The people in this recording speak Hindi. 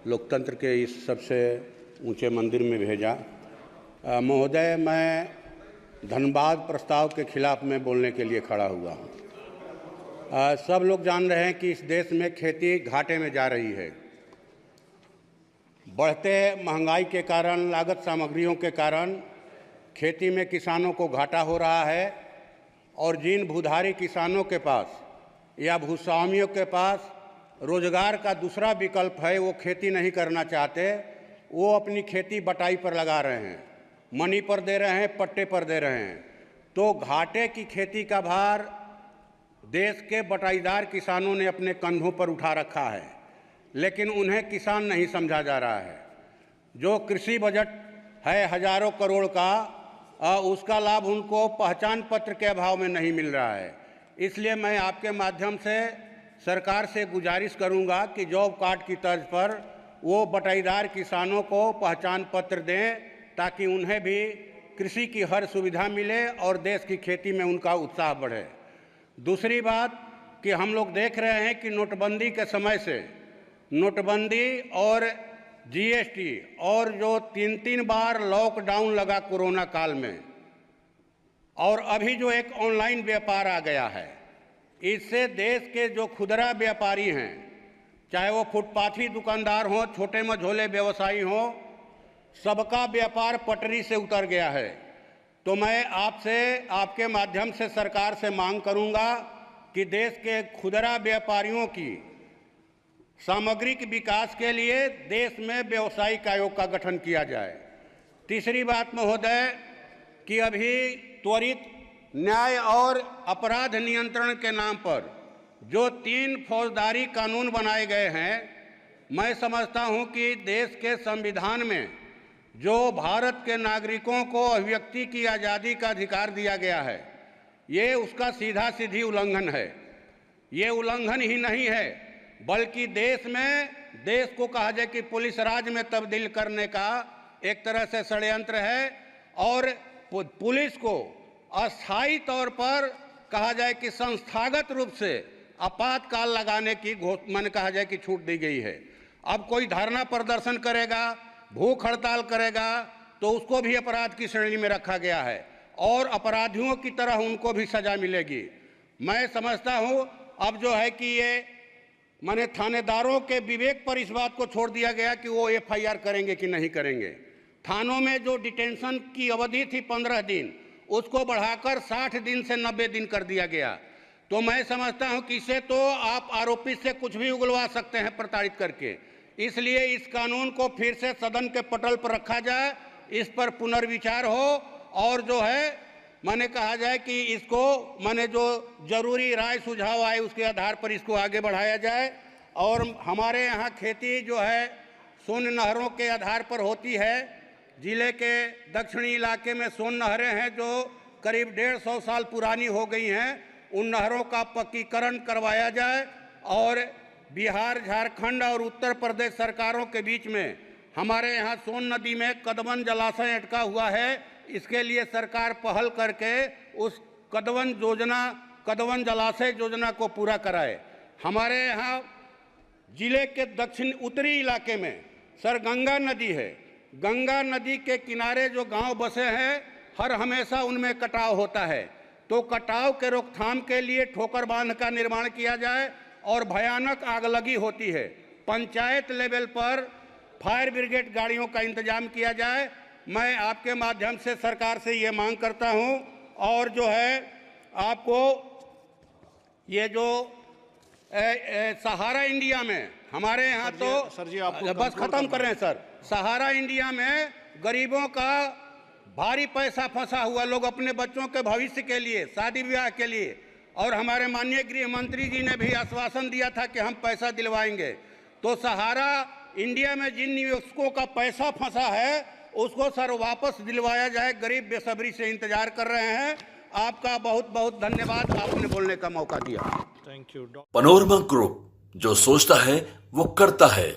लोकतंत्र के इस सबसे ऊंचे मंदिर में भेजा। महोदय, मैं धनबाद प्रस्ताव के खिलाफ में बोलने के लिए खड़ा हुआ हूँ। सब लोग जान रहे हैं कि इस देश में खेती घाटे में जा रही है। बढ़ते महंगाई के कारण, लागत सामग्रियों के कारण खेती में किसानों को घाटा हो रहा है और जिन भूधारी किसानों के पास या भूस्वामियों के पास रोजगार का दूसरा विकल्प है, वो खेती नहीं करना चाहते, वो अपनी खेती बटाई पर लगा रहे हैं, मनी पर दे रहे हैं, पट्टे पर दे रहे हैं। तो घाटे की खेती का भार देश के बटाईदार किसानों ने अपने कंधों पर उठा रखा है, लेकिन उन्हें किसान नहीं समझा जा रहा है। जो कृषि बजट है हजारों करोड़ का, उसका लाभ उनको पहचान पत्र के अभाव में नहीं मिल रहा है। इसलिए मैं आपके माध्यम से सरकार से गुजारिश करूंगा कि जॉब कार्ड की तर्ज पर वो बटाईदार किसानों को पहचान पत्र दें, ताकि उन्हें भी कृषि की हर सुविधा मिले और देश की खेती में उनका उत्साह बढ़े। दूसरी बात कि हम लोग देख रहे हैं कि नोटबंदी के समय से नोटबंदी और जीएसटी और जो 3 बार लॉकडाउन लगा कोरोना काल में, और अभी जो एक ऑनलाइन व्यापार आ गया है, इससे देश के जो खुदरा व्यापारी हैं, चाहे वो फुटपाथी दुकानदार हों, छोटे मझोले व्यवसायी हों, सबका व्यापार पटरी से उतर गया है। तो मैं आपसे, आपके माध्यम से सरकार से मांग करूंगा कि देश के खुदरा व्यापारियों की सामग्रिक विकास के लिए देश में व्यावसायिक आयोग का गठन किया जाए। तीसरी बात महोदय कि अभी त्वरित न्याय और अपराध नियंत्रण के नाम पर जो 3 फौजदारी कानून बनाए गए हैं, मैं समझता हूं कि देश के संविधान में जो भारत के नागरिकों को अभिव्यक्ति की आज़ादी का अधिकार दिया गया है, ये उसका सीधा सीधी उल्लंघन है। ये उल्लंघन ही नहीं है, बल्कि देश को कहा जाए कि पुलिस राज में तब्दील करने का एक तरह से षड्यंत्र है, और पुलिस को अस्थायी तौर पर कहा जाए कि संस्थागत रूप से आपातकाल लगाने की कहा जाए कि छूट दी गई है। अब कोई धरना प्रदर्शन करेगा, भूख हड़ताल करेगा, तो उसको भी अपराध की श्रेणी में रखा गया है और अपराधियों की तरह उनको भी सजा मिलेगी। मैं समझता हूं अब जो है कि ये थानेदारों के विवेक पर इस बात को छोड़ दिया गया कि वो एफआईआर करेंगे कि नहीं करेंगे। थानों में जो डिटेंशन की अवधि थी 15 दिन, उसको बढ़ाकर 60 दिन से 90 दिन कर दिया गया। तो मैं समझता हूं कि इसे तो आप आरोपी से कुछ भी उगलवा सकते हैं प्रताड़ित करके। इसलिए इस कानून को फिर से सदन के पटल पर रखा जाए, इस पर पुनर्विचार हो, और जो है कहा जाए कि इसको जो जरूरी राय सुझाव आए उसके आधार पर इसको आगे बढ़ाया जाए। और हमारे यहाँ खेती जो है सोन नहरों के आधार पर होती है। जिले के दक्षिणी इलाके में सोन नहरें हैं जो करीब 150 साल पुरानी हो गई हैं। उन नहरों का पक्कीकरण करवाया जाए और बिहार, झारखंड और उत्तर प्रदेश सरकारों के बीच में हमारे यहाँ सोन नदी में कदवन जलाशय अटका हुआ है। इसके लिए सरकार पहल करके उस कदवन जलाशय योजना को पूरा कराए। हमारे यहाँ जिले के दक्षिण उत्तरी इलाके में सर गंगा नदी है। गंगा नदी के किनारे जो गांव बसे हैं, हर हमेशा उनमें कटाव होता है। तो कटाव के रोकथाम के लिए ठोकर बांध का निर्माण किया जाए और भयानक आगलगी होती है। पंचायत लेवल पर फायर ब्रिगेड गाड़ियों का इंतजाम किया जाए। मैं आपके माध्यम से सरकार से ये मांग करता हूं। और जो है आपको ये जो सहारा इंडिया में हमारे यहाँ तो सर जी आप बस खत्म कर रहे हैं सर। सहारा इंडिया में गरीबों का भारी पैसा फंसा हुआ, लोग अपने बच्चों के भविष्य के लिए, शादी विवाह के लिए, और हमारे माननीय गृह मंत्री जी ने भी आश्वासन दिया था कि हम पैसा दिलवाएंगे। तो सहारा इंडिया में जिन निवेशकों का पैसा फंसा है उसको सर वापस दिलवाया जाए। गरीब बेसब्री से इंतजार कर रहे हैं। आपका बहुत बहुत धन्यवाद, आपने बोलने का मौका दिया। Thank you. पैनोरमा ग्रुप, जो सोचता है वो करता है।